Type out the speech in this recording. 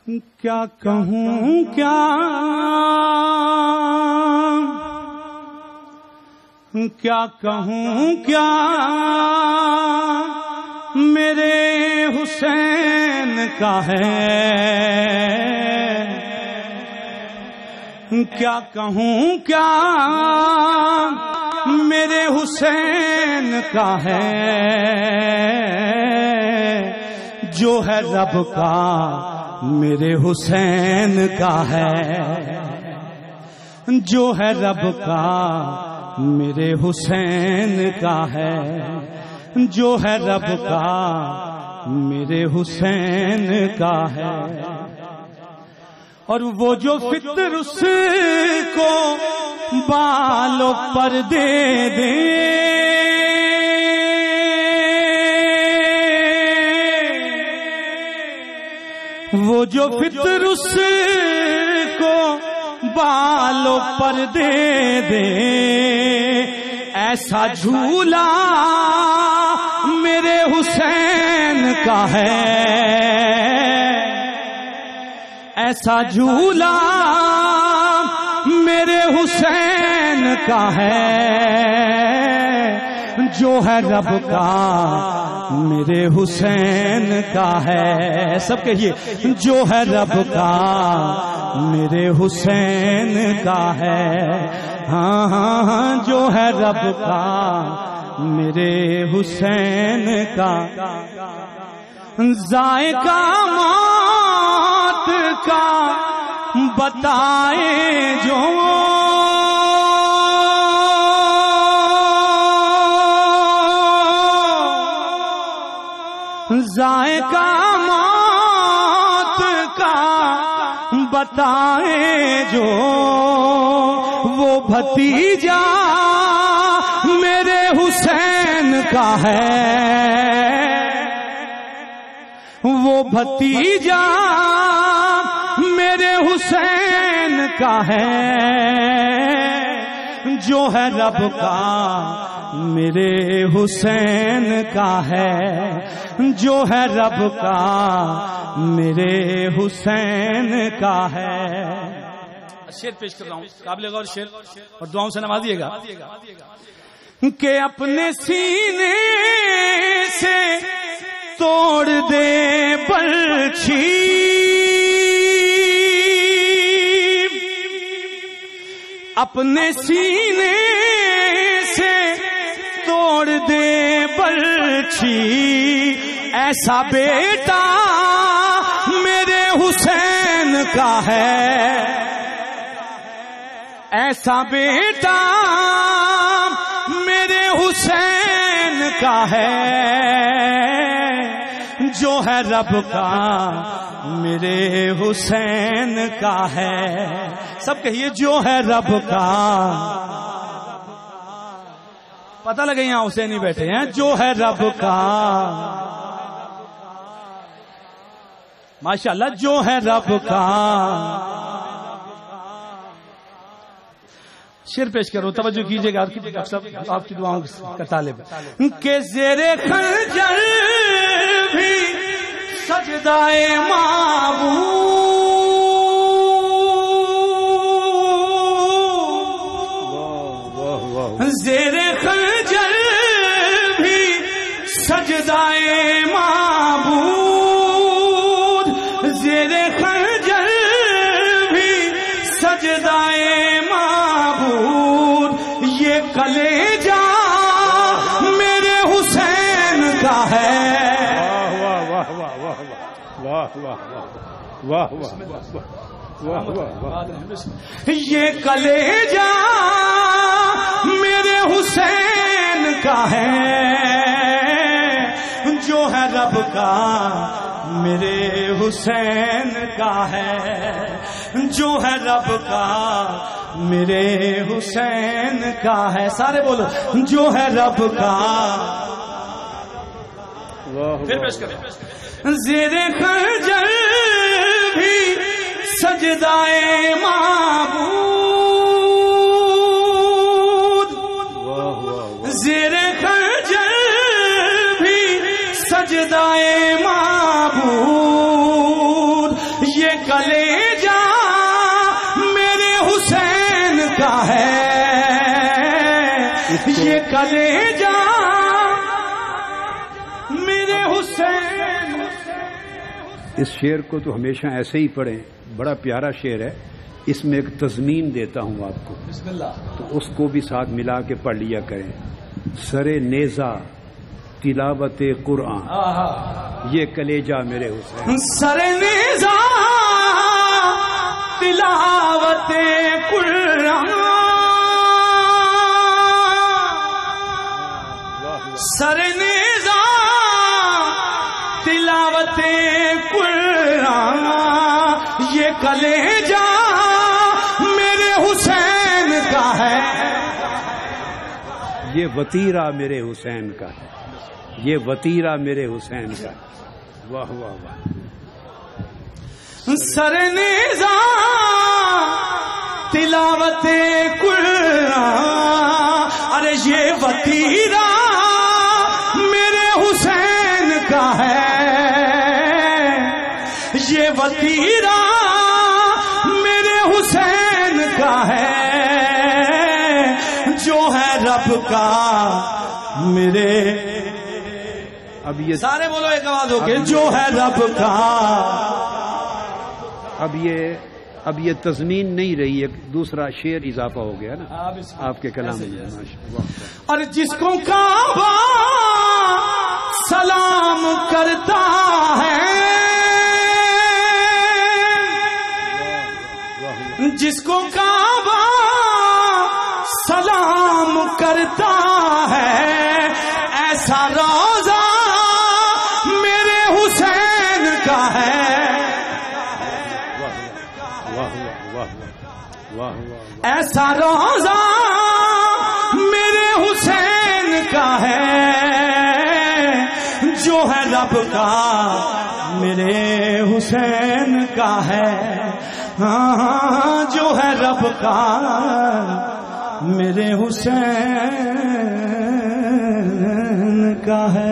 کیا کہوں کیا کہوں کیا میرے حسین کا ہے، کیا کہوں کیا میرے حسین کا ہے، جو ہے رب کا میرے حسین کا ہے، جو ہے رب کا میرے حسین کا ہے، جو ہے رب کا میرے حسین کا ہے۔ اور وہ جو فطر اس کو بالوں پر دے دے، وہ جو فطر اس کو بالوں پر دے دے، ایسا جھولا میرے حسین کا ہے، ایسا جھولا میرے حسین کا ہے، جو ہے رب کا میرے حسین کا ہے۔ سب کہیے، جو ہے رب کا میرے حسین کا ہے، ہاں ہاں ہاں، جو ہے رب کا میرے حسین کا۔ ذائقہ موت کا بتائے جو، ذائقہ موت کا بتائے جو، وہ بھتیجا میرے حسین کا ہے، وہ بھتیجا میرے حسین کا ہے، جو ہے رب کا میرے حسین کا ہے، جو ہے رب کا میرے حسین کا ہے۔ شعر پیش کر رہا ہوں، قابل غور شعر، اور دعاؤں سے نوازیے گا۔ کہ اپنے سینے سے توڑ دے برچھی، اپنے سینے سے توڑ دے برچھی، ایسا بیٹا میرے حسین کا ہے، ایسا بیٹا میرے حسین کا ہے، جو ہے رب کا میرے حسین کا ہے۔ سب کہیے، جو ہے رب کا۔ پتہ لگے یہاں حسینی بیٹھے ہیں، جو ہے رب کا، ماشاءاللہ، جو ہے رب کا۔ شعر پیش کرو، توجہ کیجئے گا، آپ کی دعاؤں کا طالب کہ زیر خنجر بھی سجدائے معبود، زیر خنجر بھی سجدائے معبود، زیر خنجر بھی سجدائے معبود، یہ کلیجہ میرے حسین کا ہے۔ یہ کلیجہ میرے حسین کا ہے، جو ہے رب کا میرے حسین کا ہے، جو ہے رب کا میرے حسین کا ہے۔ سارے بولو، جو ہے رب کا۔ پھر پیش کریں، زیر خنجر بھی سجدائے معبود، زیر خنجر بھی سجدائے معبود، یہ یہ کلیجہ میرے حسین کا ہے، یہ کلیجہ میرے حسین۔ اس شعر کو تو ہمیشہ ایسے ہی پڑھیں، بڑا پیارا شعر ہے، اس میں ایک تضمین دیتا ہوں آپ کو، بسم اللہ، تو اس کو بھی ساتھ ملا کے پڑھ لیا کریں۔ سر نیزہ تلاوت قرآن، یہ کلیجہ میرے حسین۔ سر نیزہ تلاوت قرآن، سر نیزہ تلاوت قرآن، یہ کلیجہ میرے حسین کا ہے، یہ وتیرہ میرے حسین کا ہے، یہ وتیرہ میرے حسین کا ہے۔ واہ واہ واہ۔ سر نیزہ تلاوت قرآن، ارے یہ وتیرہ میرے حسین کا ہے، یہ وتیرہ میرے حسین کا ہے، جو ہے رب کا میرے، اب یہ سارے بولو ایک آواز ہو کے، جو ہے رب کا۔ اب یہ تضمین نہیں رہی، ایک دوسرا شعر اضافہ ہو گیا نا آپ کے کلام میں۔ اور جس کو کعبہ سلام کرتا ہے، جس کو کعبہ سلام کرتا ہے، ایسا روزہ میرے حسین کا ہے، ایسا روزہ میرے حسین کا ہے، جو ہے رب کا میرے حسین کا ہے، ہاں جو ہے رب کا میرے حسین کا ہے۔